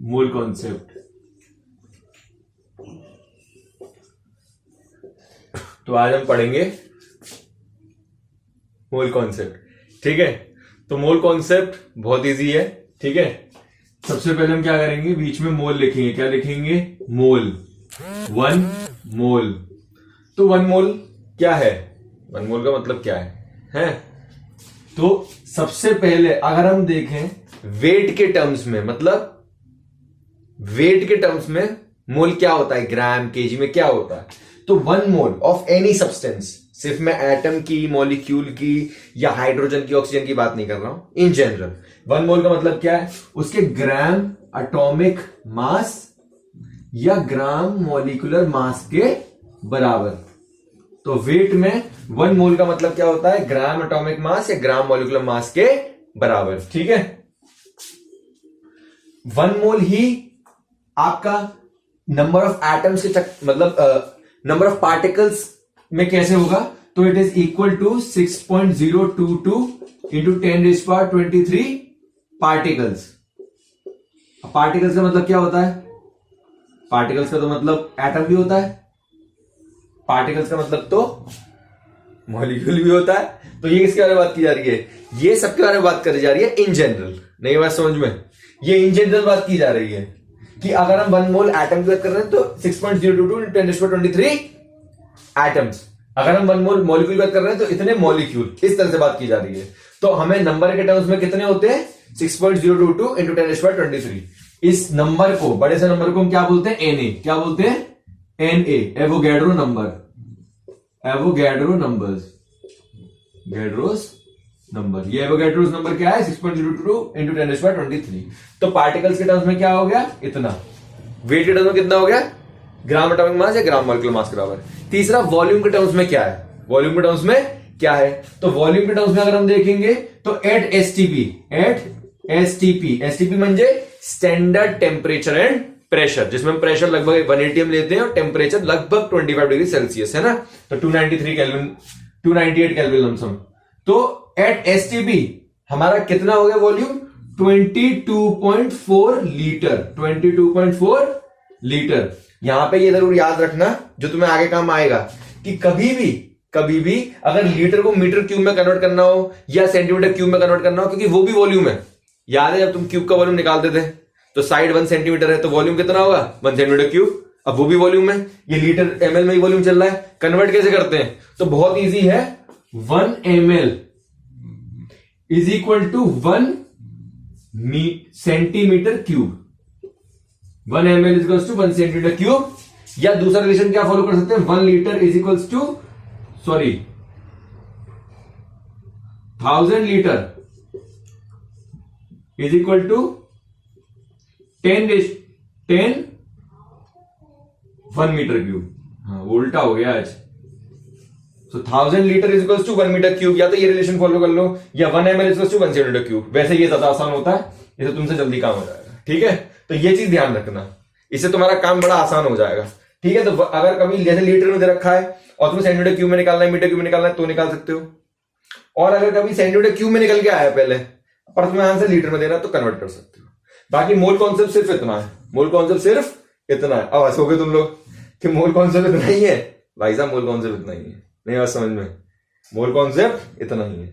Mole concept. तो आज हम पढ़ेंगे मोल कॉन्सेप्ट। ठीक है, तो मोल कॉन्सेप्ट बहुत इजी है। ठीक है, सबसे पहले हम क्या करेंगे, बीच में मोल लिखेंगे। क्या लिखेंगे? मोल। 1 मोल। तो 1 मोल क्या है? 1 मोल का मतलब क्या है? तो सबसे पहले अगर हम देखें वेट के टर्म्स में, मतलब वेट के टर्म्स में मोल क्या होता है, ग्राम केजी में क्या होता है। तो 1 मोल ऑफ एनी सब्सटेंस, सिर्फ मैं एटम की, मॉलिक्यूल की या हाइड्रोजन की, ऑक्सीजन की बात नहीं कर रहा हूं, इन जनरल 1 मोल का मतलब क्या है, उसके ग्राम एटॉमिक मास या ग्राम मॉलिक्यूलर मास के बराबर। तो वेट में 1 मोल का मतलब क्या होता है, ग्राम एटॉमिक मास या ग्राम मॉलिक्यूलर मास के बराबर। ठीक है, 1 मोल ही आपका नंबर ऑफ एटम्स के मतलब नंबर ऑफ पार्टिकल्स में कैसे होगा, तो it is equal to 6.022 into 10⁻23 particles. Particles का मतलब क्या होता है? पार्टिकल्स का तो मतलब एटम भी होता है, पार्टिकल्स का मतलब तो मॉलिक्यूल भी होता है। तो ये किसके बारे में बात की जा रही है? ये सबके बारे में बात करी जा रही है इन जनरल। नहीं बात समझ में? ये इन जनरल बात की जा रही है कि अगर हम 1 मोल एटम की बात कर रहे हैं तो 6.022 इंटू 10⁻23 एटम्स। अगर हम 1 मोल मॉलिक्यूल की बात कर रहे हैं तो इतने मॉलिक्यूल, इस तरह से बात की जा रही है। तो हमें नंबर के टर्म्स में कितने होते हैं? 6.022 इंटू 10⁻23। इस नंबर को, बड़े से नंबर को हम क्या बोलते हैं? एनए। क्या बोलते हैं? NA, Avogadro number. Avogadro numbers, गैड्रोस नंबर। ये एवोगैड्रोस नंबर क्या है? 6.022 इंटू 10⁻23। तो पार्टिकल्स के टर्म्स में क्या हो गया? इतना। वेट के टर्म्स में कितना हो गया? ग्राम एटॉमिक मास या ग्राम मॉलिक्यूलर मास के बराबर। तीसरा, वॉल्यूम के टर्म्स में क्या है? वॉल्यूम के टर्म्स में क्या है? तो वॉल्यूम के टर्म्स में अगर हम देखेंगे तो एट एसटीपी म्हणजे स्टैंडर्ड टेम्परेचर एंड प्रेशर, जिसमें हम प्रेशर लगभग 180 लेते हैं और टेम्परेचर लगभग 25 डिग्री सेल्सियस है ना। तो 293 केल्विन, 298 केल्विन लमसम। तो एट एसटीपी हमारा कितना हो गया वॉल्यूम? 22.4 लीटर। 22.4 लीटर। यहां पे ये जरूर याद रखना, जो तुम्हें आगे काम आएगा, कि कभी भी अगर लीटर को मीटर क्यूब में कन्वर्ट करना हो या सेंटीमीटर क्यूब में कन्वर्ट करना हो, क्योंकि वो भी वॉल्यूम है। याद है जब तुम क्यूब का वॉल्यूम निकालते थे तो साइड 1 सेंटीमीटर है तो वॉल्यूम कितना होगा? 1 सेंटीमीटर क्यूब। अब वो भी वॉल्यूम है, ये लीटर एमएल में ही वॉल्यूम चल रहा है। कन्वर्ट कैसे करते हैं? तो बहुत इजी है। 1 ml is equal to 1 centimetre cube. 1 ml is equal to 1 centimetre cube. या दूसरा रिलेशन क्या फॉलो कर सकते हैं? 1 litre is equal to 1000 litre is equal to 10 1 metre cube. हाँ, वो उल्टा हो गया आज। So 1000 litre is equal to 1 metre cube. या तो ये रिलेशन फॉलो कर लो, या 1 ml is equal to 1 centimetre cube. वैसे ये ज्यादा आसान होता है, इससे तुमसे जल्दी काम हो जाएगा। ठीक है, तो ये चीज ध्यान रखना, इससे तुम्हारा काम बड़ा आसान हो जाएगा। ठीक है, तो अगर कभी जैसे लीटर में दे रखा है और तुम्हें सेंटीमीटर क्यूब में निकालना है, मीटर क्यूब में निकालना है, तो निकाल सकते हो। और अगर कभी सेंटीमीटर क्यूब में निकल के आया पहले, पर तुम्हें आंसर लीटर में देना, तो कन्वर्ट कर सकते हो। बाकी मोल कॉन्सेप्ट सिर्फ इतना है। मोल कॉन्सेप्ट सिर्फ इतना है। अब हंसोगे तुम लोग कि मोल कॉन्सेप्ट इतना ही है। भाई साहब, मोल कॉन्सेप्ट इतना ही है। नहीं बात समझ में? मोल कॉन्सेप्ट इतना ही है।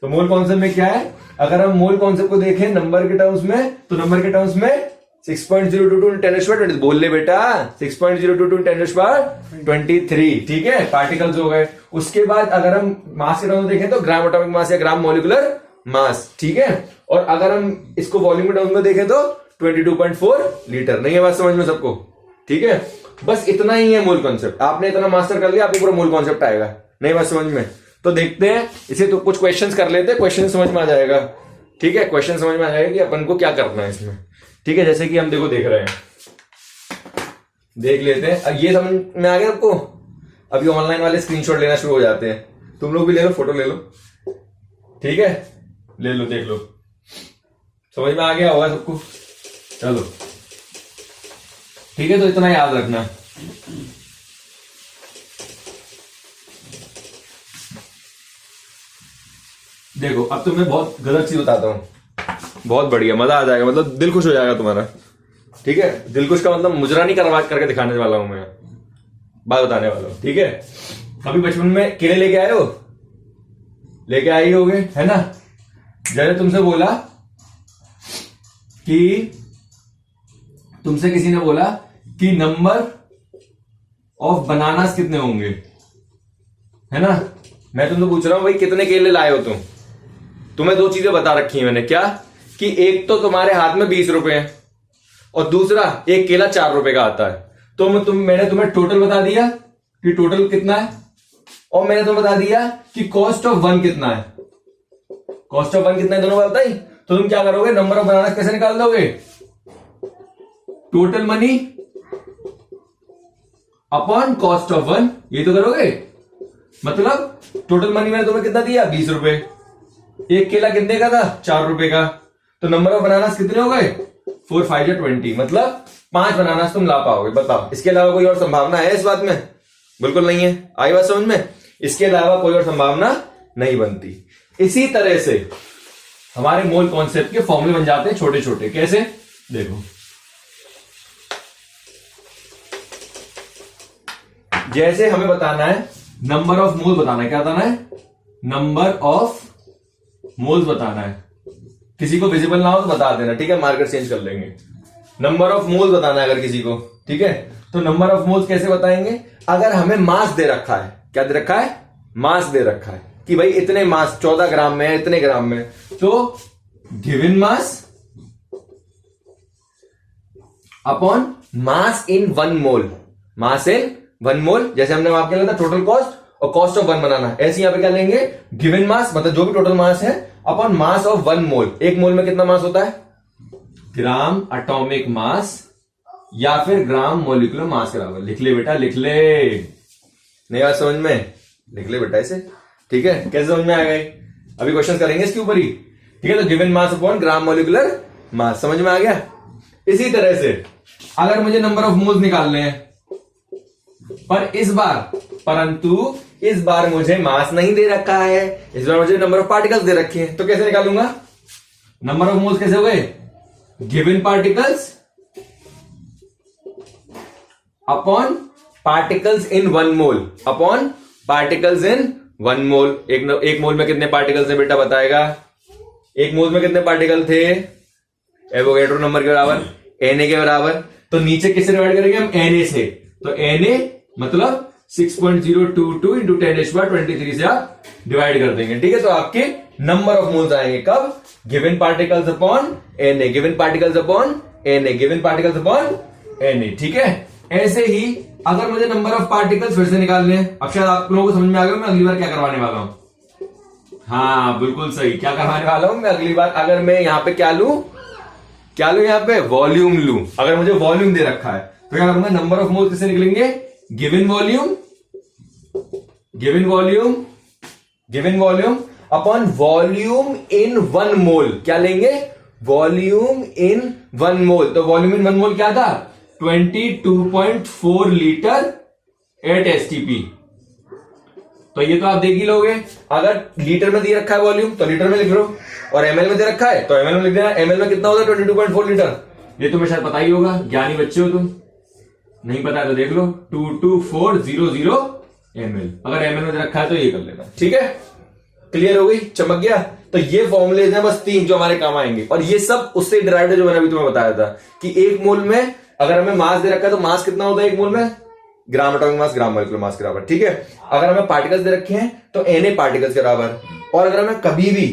तो मोल कॉन्सेप्ट में क्या है? अगर हम मोल कॉन्सेप्ट को देखें नंबर के टर्म्स में, तो नंबर के टर्म्स में 6.022 10⁻23 बोल ले बेटा, 6.022 10⁻23। ठीक है, पार्टिकल्स हो गए। उसके बाद अगर हम मास के टर्म्स में देखें तो ग्राम एटॉमिक मास या ग्राम मॉलिक्यूलर मास। ठीक है, और अगर हम इसको वॉल्यूम के टर्म्स में देखें तो 22.4 लीटर। नहीं है बात समझ में सबको? ठीक है, बस इतना ही है मोल कॉन्सेप्ट। आपने इतना मास्टर कर लिया, आपको पूरा मोल कॉन्सेप्ट आएगा। नहीं बात समझ में? तो देखते हैं इसे, तो कुछ क्वेश्चंस कर लेते हैं, क्वेश्चन समझ में आ जाएगा। ठीक है, क्वेश्चन समझ में आ जाएगा कि अपन को क्या करना है इसमें। ठीक है, जैसे कि हम देखो देख रहे हैं, देख लेते हैं। अब ये समझ में आ गया आपको? अभी ऑनलाइन वाले स्क्रीनशॉट लेना शुरू हो जाते हैं, तुम लोग भी ले लो, फोटो ले लो। ठीक है, ले लो, देख लो, समझ में आ गया होगा सबको। चलो ठीक है, तो इतना याद रखना। देखो अब तुम्हें बहुत गलत चीज बताता हूं, बहुत बढ़िया, मजा आ जाएगा, मतलब दिल खुश हो जाएगा तुम्हारा। ठीक है, दिलकुश का मतलब मुजरा नहीं करवा करके दिखाने वाला हूं मैं, बात बताने वाला हूं। ठीक है, कभी बचपन में केले लेके आए हो, लेके आई होगे, है ना। जैसे तुमसे बोला कि तुमसे किसी ने बोला कि नंबर ऑफ बनानास कितने होंगे, है ना। मैं तुमसे पूछ रहा हूं भाई कितने केले लाए हो तुम। तुम्हें दो चीजें बता रखी है मैंने, क्या कि एक तो तुम्हारे हाथ में 20 रुपए है और दूसरा एक केला 4 रुपए का आता है। तो मैंने तुम्हें टोटल बता दिया कि टोटल कितना है, और मैंने तुम्हें बता दिया कि कॉस्ट ऑफ वन कितना है। कॉस्ट ऑफ वन कितना है दोनों बताई। तो तुम क्या करोगे, नंबर ऑफ बनाना कैसे निकाल दोगे, total money upon cost of one, ये तो करोगे। मतलब टोटल मनी मैंने तुम्हें कितना दिया, 20 रुपए, एक केला कितने का था, 4 रुपए का। तो नंबर ऑफ बनाना कितने हो गए, 4 5 20, मतलब 5 बनाना तुम ला पाओगे। बताओ, इसके अलावा कोई और संभावना है इस बात में, बिल्कुल नहीं है। आई बात समझ में, इसके अलावा कोई और संभावना नहीं बनती। इसी तरह से हमारे मोल कॉन्सेप्ट के फॉर्मूले बन जाते हैं छोटे छोटे। कैसे, देखो, जैसे हमें बताना है नंबर ऑफ मोल बताना है, क्या बताना है, नंबर ऑफ मोल्स बताना है। किसी को विजिबल ना हो तो बता देना, ठीक है, मार्कर चेंज कर लेंगे। नंबर ऑफ मोल्स बताना है अगर किसी को, ठीक है। तो नंबर ऑफ मोल्स कैसे बताएंगे, अगर हमें मास दे रखा है, क्या दे रखा है, मास दे रखा है कि भाई इतने मास 14 ग्राम में है, इतने ग्राम में, तो गिवन मास अपॉन मास इन 1 मोल, मास इन 1 मोल। जैसे हमने वहां क्या लिया था, टोटल कॉस्ट और कॉस्ट ऑफ 1 बनाना, ऐसे यहां पे क्या लेंगे, गिवन मास मतलब जो भी टोटल मास है अपॉन मास ऑफ 1 मोल। एक मोल में कितना मास होता है, ग्राम एटॉमिक मास या फिर ग्राम मोलिकुलर मास के बराबर। लिख ले बेटा, लिख ले, नहीं बात समझ में, लिख ले बेटा इसे, ठीक है। कैसे समझ में आ गए, अभी क्वेश्चन करेंगे इसके ऊपर ही, ठीक है। तो given mass upon gram molecular mass, समझ में आ गया। इसी तरह से अगर मुझे नंबर ऑफ मोल्स निकालने हैं, परंतु इस बार मुझे मास नहीं दे रखा है, इस बार मुझे नंबर ऑफ पार्टिकल्स दे रखे हैं, तो कैसे निकालूंगा, नंबर ऑफ मोल्स कैसे हो गए, given particles upon particles in 1 mole, upon particles in 1 मोल। एक मोल में कितने पार्टिकल्स है बेटा बताएगा, एक मोल में कितने पार्टिकल थे, एवोगैड्रो नंबर के बराबर, Na के बराबर। तो नीचे किससे डिवाइड करेंगे हम, Na से। तो Na मतलब 6.022 इंटू 10⁻23 से आप डिवाइड कर देंगे, ठीक है। तो आपके नंबर ऑफ मोल्स आएंगे कब, given particles upon Na, given particles upon Na, given particles upon Na, ठीक है। ऐसे ही अगर मुझे नंबर ऑफ पार्टिकल्स फिर से निकालने हैं, अब शायद आप लोगों को समझ में आ गया मैं अगली बार क्या करवाने वाला हूं। हाँ बिल्कुल सही, क्या करवाने वाला हूं मैं अगली बार, अगर मैं यहां पे क्या लू यहां पे वॉल्यूम लू। अगर मुझे वॉल्यूम दे रखा है तो क्या करूंगा, नंबर ऑफ मोल्स कैसे निकलेंगे, गिवन वॉल्यूम अपॉन वॉल्यूम इन 1 मोल, क्या लेंगे, वॉल्यूम इन 1 मोल। तो वॉल्यूम इन 1 मोल क्या था, 22.4 लीटर एट एसटीपी। तो ये तो आप देख ही लोगे, अगर लीटर में दे रखा है वॉल्यूम तो लीटर में लिख लो, और एमएल में दे रखा है तो एमएल में लिख देना। एमएल में कितना होता है, 22.4 लीटर, ये तुम्हें शायद पता ही होगा, ज्ञानी बच्चे हो तुम, नहीं पता है तो देख लो, 22400 ml। अगर एमएल में दे रखा है तो ये कर लेना, ठीक है। क्लियर हो गई, चमक गया। तो ये फॉर्मुलेज हैं बस 3 जो हमारे काम आएंगे, और ये सब उससे डिराइव्ड है जो मैंने अभी तुम्हें बताया था कि एक मोल में अगर हमें मास दे रखा है तो मास कितना होता है एक मोल में, gram atomic mass gram molecular mass के बराबर, ठीक है। अगर हमें पार्टिकल्स दे रखे हैं तो Na पार्टिकल्स के बराबर, और अगर हमें कभी भी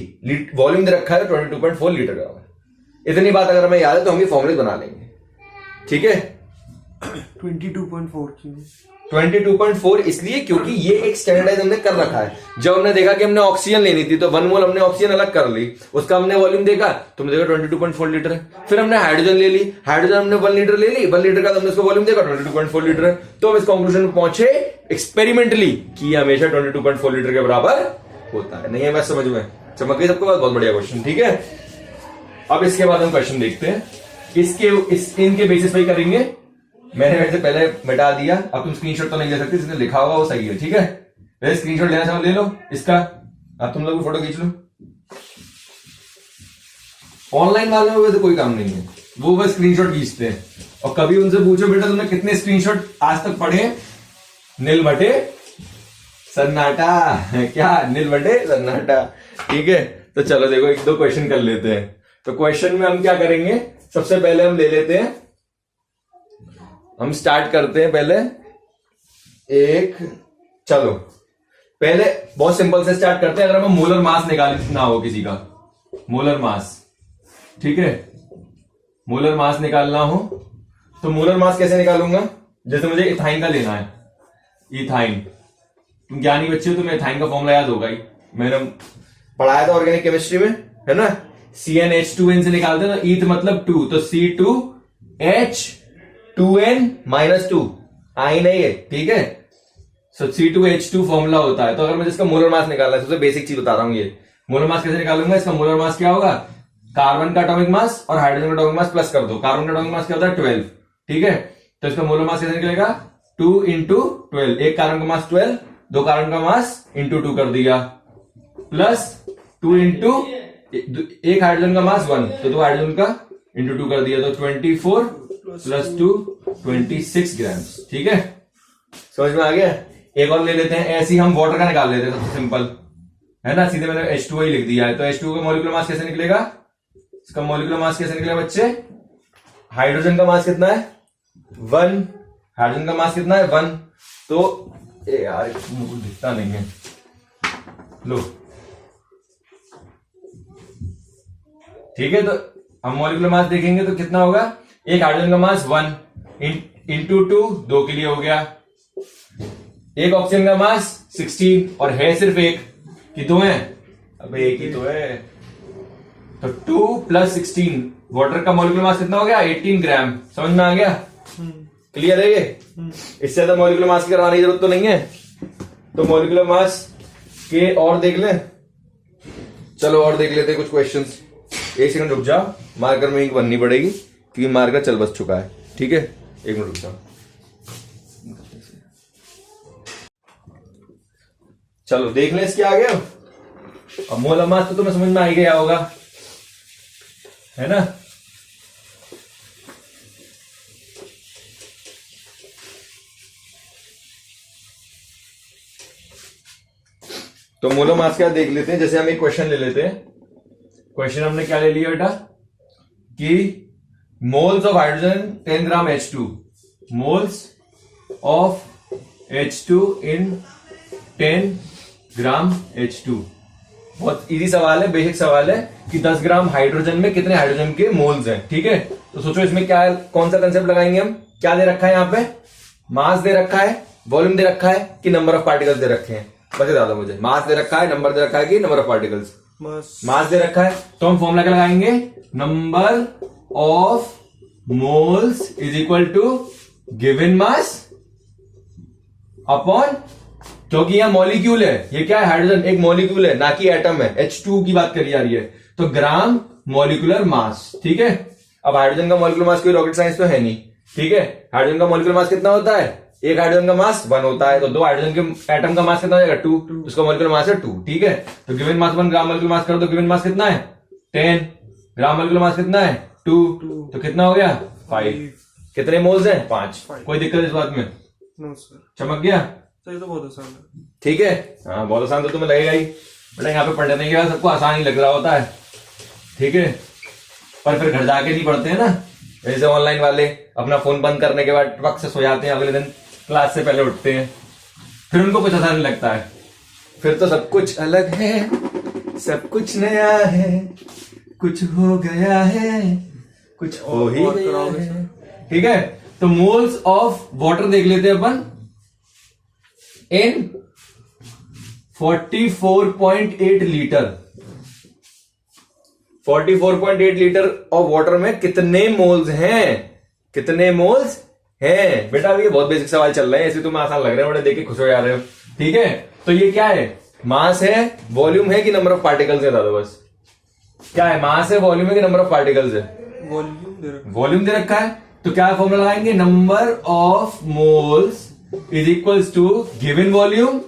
वॉल्यूम दे रखा है तो 22.4 लीटर के बराबर। इतनी बात अगर हमें याद है तो हम ये फॉर्मुले बना लेंगे, ठीक है। 22.4 इसलिए क्योंकि ये एक स्टैंडर्डाइज हमने कर रखा है। जब हमने देखा कि हमने ऑक्सीजन लेनी थी तो 1 मोल हमने ऑक्सीजन अलग कर ली, उसका हमने वॉल्यूम देखा, तुमने देखा 22.4 लीटर है। फिर हमने हाइड्रोजन ले ली, हाइड्रोजन हमने 1 लीटर ले ली, 1 लीटर का हमने उसका वॉल्यूम देखा 22.4 लीटर है। तो हम इस कंक्लूजन में पहुंचे एक्सपेरिमेंटली कि हमेशा 22.4 लीटर के बराबर होता है। नहीं है बस समझ में, चमक गई सबको बात, बहुत बढ़िया क्वेश्चन, ठीक है। अब इसके बाद हम क्वेश्चन देखते हैं, इनके बेसिस पे करेंगे। मैंने वैसे पहले मिटा दिया, अब तुम स्क्रीनशॉट तो नहीं ले सकते, जिसने लिखा होगा वो सही है, ठीक है। वैसे स्क्रीनशॉट लेना चाहो ले लो इसका, अब तुम लोग फोटो खींच लो। ऑनलाइन वालों में वैसे कोई काम नहीं है, वो बस स्क्रीनशॉट खींचते हैं। और कभी उनसे पूछो बेटा तुमने कितने स्क्रीनशॉट आज तक पढ़े, नील बटे सन्नाटा। क्या नील बटे सन्नाटा। ठीक है, तो चलो देखो एक दो क्वेश्चन कर लेते हैं। तो क्वेश्चन में हम क्या करेंगे, सबसे पहले हम ले लेते हैं, हम स्टार्ट करते हैं पहले एक, चलो पहले बहुत सिंपल से स्टार्ट करते हैं। अगर हमें मोलर मास निकालना हो किसी का, मोलर मास, ठीक है, मोलर मास निकालना हो तो मोलर मास कैसे निकालूंगा, जैसे मुझे इथाइन का लेना है, इथाइन, तुम ज्ञानी बच्चे हो, तुम्हें इथाइन का फॉर्मूला याद होगा ही, मैंने पढ़ाया था ऑर्गेनिक केमिस्ट्री में, है ना। CnH2n से निकालते हैं तो ईथ मतलब 2, तो C2H2n-2 आई नहीं है, ठीक है। सो C2H2 फॉर्मूला होता है। तो अगर मुझे इसका मोलर मास निकालना है, सबसे बेसिक चीज बता रहा हूं, ये मोलर मास कैसे निकालूंगा। इसका मोलर मास क्या होगा, कार्बन का एटॉमिक मास और हाइड्रोजन का एटॉमिक मास प्लस कर दो। कार्बन का एटॉमिक मास क्या होता है 12, ठीक है। तो इसका मोलर मास कैसे निकलेगा 2 × 12, एक कार्बन का मास 12, दो कार्बन का मास इंटू 2 कर दिया, प्लस 2 × एक हाइड्रोजन का मास 1, तो दो हाइड्रोजन का इंटू 2 कर दिया, तो 24 प्लस 2 26 ग्राम, ठीक है। समझ में आ गया। एक और ले लेते हैं, ऐसे ही हम वाटर का निकाल लेते हैं, सबसे सिंपल है ना, सीधे मैंने H2O ही लिख दिया है। तो H2O का मॉलिक्यूलर मास कैसे निकलेगा, इसका मॉलिक्यूलर मास कैसे निकलेगा बच्चे, हाइड्रोजन का मास कितना है 1, हाइड्रोजन का मास कितना है 1, तो यार मुझे दिखता नहीं है, लो ठीक है। तो हम मॉलिक्यूलर मास देखेंगे तो कितना होगा, एक हाइड्रोजन का मास 1 इंटू 2 के लिए हो गया, एक ऑक्सीजन का मास 16 और है सिर्फ एक कि दो है, अब एक ही तो है, तो 2 + 16, वाटर का मॉलिक्यूलर मास कितना हो गया 18 ग्राम। समझ में आ गया, क्लियर है ये। इससे ज्यादा मॉलिक्यूलर मास की करवाने की जरूरत तो नहीं है। तो मॉलिक्यूलर मास के और देख लें, चलो और देख लेते हैं कुछ क्वेश्चंस। एक सेकंड रुक जाओ, मार्कर में इंक बननी पड़ेगी क्योंकि मार्कर चल बस चुका है, ठीक है, एक मिनट रुक जाओ। चलो देख लें इसके आगे। अब मोलर मास तो तुम्हें समझ में आ ही गया होगा, है ना। तो मोलर मास क्या देख लेते हैं, जैसे हम एक क्वेश्चन ले लेते हैं। क्वेश्चन हमने क्या ले लिया बेटा कि moles of hydrogen 10 gram H2, moles of H2 in 10 gram H2। बहुत इजी सवाल है, बेसिक सवाल है कि 10 ग्राम हाइड्रोजन में कितने हाइड्रोजन के मोल्स हैं, ठीक है। तो सोचो इसमें क्या है, कौन सा कंसेप्ट लगाएंगे हम, क्या दे रखा है यहाँ पे, मास दे रखा है, वॉल्यूम दे रखा है कि नंबर ऑफ पार्टिकल्स दे रखे हैं, बता दो मुझे। मास दे रखा है, नंबर दे रखा है कि नंबर ऑफ पार्टिकल्स, मास दे रखा है। तो हम फॉर्मूला क्या लगाएंगे, number of moles is equal to given mass upon, क्योंकि यहां मॉलिक्यूल है, ये क्या है हाइड्रोजन एक मॉलिक्यूल है ना कि एटम है, H2 की बात करी जा रही है, तो ग्राम मॉलिक्यूलर मास, ठीक है। अब हाइड्रोजन का मॉलिक्यूलर मास कोई रॉकेट साइंस तो है नहीं, ठीक है। हाइड्रोजन का मॉलिक्यूलर मास कितना होता है, एक हाइड्रोजन का मास 1 होता है, तो दो हाइड्रोजन के एटम का मास कितना हो जाएगा 2, उसका मॉलिक्यूलर मास है 2, ठीक है। तो given mass 1 gram molecular mass कर दो, गिवन मास कितना है 10, ग्राम मॉलिक्यूलर मास कितना है 2, तो कितना हो गया 5। कितने मोल्स हैं 5। कोई दिक्कत इस बात में, चमक गया, तो बहुत आसान है, ठीक है। हाँ बहुत आसान तो तुम्हें लगेगा ही बेटा, यहाँ पे पढ़ने के बाद सबको आसान ही लग रहा होता है, ठीक है। पर फिर घर जाके नहीं पढ़ते हैं ना, जैसे ऑनलाइन वाले अपना फोन बंद करने के बाद वक्त से सो जाते हैं, अगले दिन क्लास से पहले उठते हैं, फिर उनको कुछ आसान नहीं लगता है, फिर तो सब कुछ अलग है, सब कुछ नया है, कुछ हो गया है, कुछ हो ही गया है, ठीक है। तो मोल्स ऑफ वाटर देख लेते हैं अपन, इन 44.8 लीटर, 44.8 लीटर ऑफ वाटर में कितने मोल्स हैं, कितने मोल्स हैं बेटा। अभी ये बहुत बेसिक सवाल चल रहे हैं, ऐसे तुम्हें आसान लग रहे हैं, बड़े देख के खुश हो जा रहे हो, ठीक है। तो ये क्या है, मास है, वॉल्यूम है कि नंबर ऑफ पार्टिकल्स है, दादा बस क्या है, मास है, वॉल्यूम है कि नंबर ऑफ पार्टिकल्स है, वॉल्यूम दे रखा है। तो क्या फॉर्मूला लगाएंगे, number of moles is equals to given volume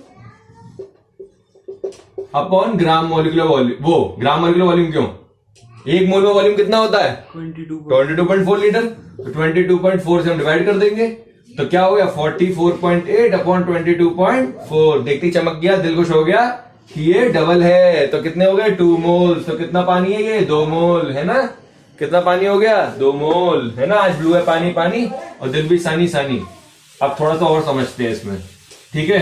upon gram molecular volume. वो ग्राम मॉलिक्यूलर वॉल्यूम क्यों, एक मोल में वॉल्यूम कितना होता है 22 22.4 लीटर। तो 22.4 से हम डिवाइड कर देंगे तो क्या हो गया 44.8 अपॉन 22.4। देखते ही चमक गया, दिल खुश हो गया कि ये डबल है। तो कितने हो गए 2 मोल। तो कितना पानी है ये 2 मोल है ना। कितना पानी हो गया 2 मोल है ना। आज ब्लू है पानी पानी और दिल भी सानी सानी। अब थोड़ा सा और समझते हैं इसमें, ठीक है।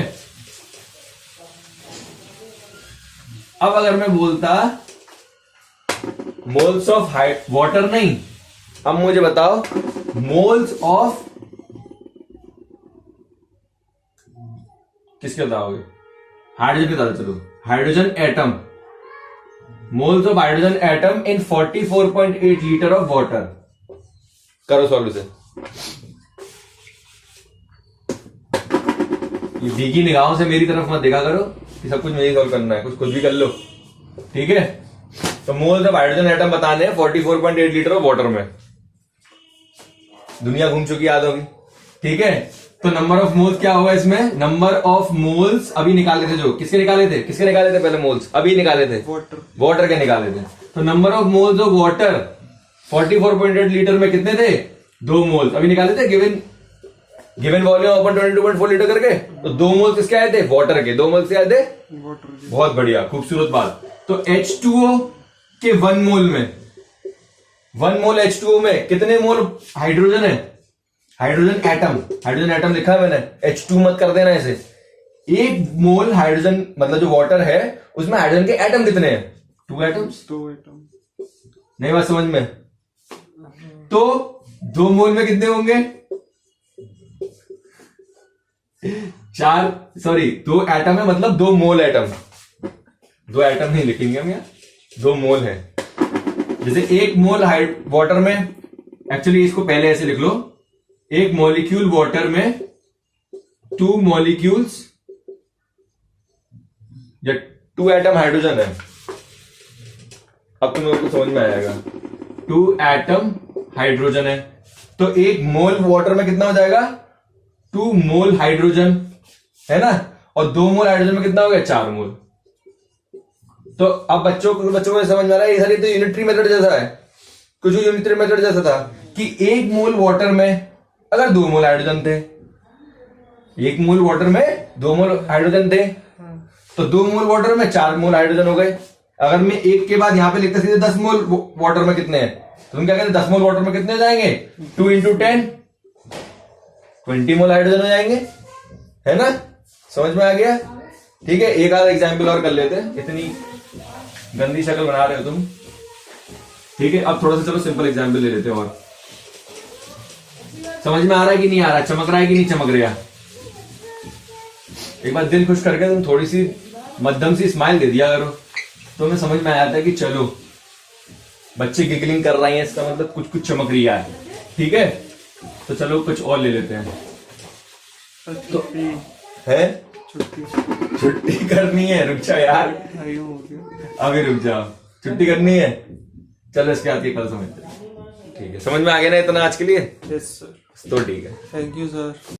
अब अगर मैं बोलता मोल्स ऑफ वाटर नहीं, अब मुझे बताओ मोल्स ऑफ किसके बताओगे, हाइड्रोजन के बता। चलो hydrogen atom, moles of hydrogen atom in 44.8 litre of water. करो सॉल्यूशन। ये भीगी निगाहों से मेरी तरफ मत देखा करो कि सब कुछ मुझे सॉल्व करना है, कुछ खुद भी कर लो, ठीक है। तो मोल्स ऑफ हाइड्रोजन एटम बताने हैं 44.8 लीटर ऑफ वाटर में। दुनिया घूम चुकी याद होगी, ठीक है। तो नंबर ऑफ मोल्स क्या होगा इसमें, नंबर ऑफ मोल्स अभी निकाले थे, जो किसके निकाले थे, किसके निकाले थे पहले मोल्स, अभी निकाले थे वाटर के निकाले थे। तो number of moles of water 44.8 litre में कितने थे 2 मोल्स अभी निकाले थे। गिवन वॉल्यूम अपन 22.4 लीटर करके, तो 2 मोल्स किसके आए थे वाटर के, 2 मोल्स के आए थे वाटर। बहुत बढ़िया, खूबसूरत बात। तो H2O के 1 मोल में, 1 मोल H2O में कितने मोल हाइड्रोजन है, हाइड्रोजन एटम, हाइड्रोजन एटम लिखा है मैंने, H2 मत कर देना ऐसे। 1 मोल हाइड्रोजन मतलब जो वाटर है उसमें हाइड्रोजन के एटम कितने हैं 2 एटम्स। 2 एटम। नहीं बात समझ में। तो 2 मोल में कितने होंगे 4, सॉरी 2 एटम है मतलब 2 मोल एटम, 2 एटम नहीं लिखेंगे हम यहाँ, 2 मोल है। जैसे 1 मोल वाटर में, एक्चुअली इसको पहले ऐसे लिख लो, 1 मॉलिक्यूल वाटर में 2 मॉलिक्यूल्स या 2 एटम हाइड्रोजन है। अब तुम लोगों को समझ में आएगा, 2 एटम हाइड्रोजन है। तो 1 मोल वाटर में कितना हो जाएगा 2 मोल हाइड्रोजन है ना, और 2 मोल हाइड्रोजन में कितना हो गया 4 मोल। तो अब बच्चों को समझ में आ रहा है, ये सारी तो यूनिटरी मेथड जैसा है, कुछ यूनिटरी मेथड जैसा था कि 1 मोल वाटर में अगर 2 मोल हाइड्रोजन थे, 1 मोल वाटर में 2 मोल हाइड्रोजन थे, तो 2 मोल वाटर में 4 मोल हाइड्रोजन हो गए। अगर मैं 1 के बाद यहां पे लिखते सीधे 10 मोल वाटर में कितने हैं, तो तुम क्या कहते 10 मोल वाटर में कितने हो जाएंगे 2 इंटू 10 20 मोल हाइड्रोजन हो जाएंगे, है ना। समझ में आ गया, ठीक है। एक आधा एग्जाम्पल और कर लेते हैं, इतनी गंदी शक्ल बना रहे हो तुम, ठीक है। अब थोड़ा सा चलो सिंपल एग्जाम्पल ले लेते हैं। और समझ में आ रहा है कि नहीं आ रहा, चमक रहा है कि नहीं चमक रहा। एक बार दिल खुश करके तुम थोड़ी सी मध्यम सी स्माइल दे दिया करो, तो हमें समझ में आया था कि चलो बच्चे गिगलिंग कर रही हैं, इसका मतलब कुछ कुछ चमक रहा है, ठीक है। तो चलो कुछ और ले लेते हैं। तो है छुट्टी करनी है, रुक जा यार, अभी रुक जाओ, छुट्टी करनी है, चलो इसके बाद कल समझते हैं, ठीक है। समझ में आ गया ना इतना आज के लिए, यस सर। तो ठीक है, थैंक यू सर।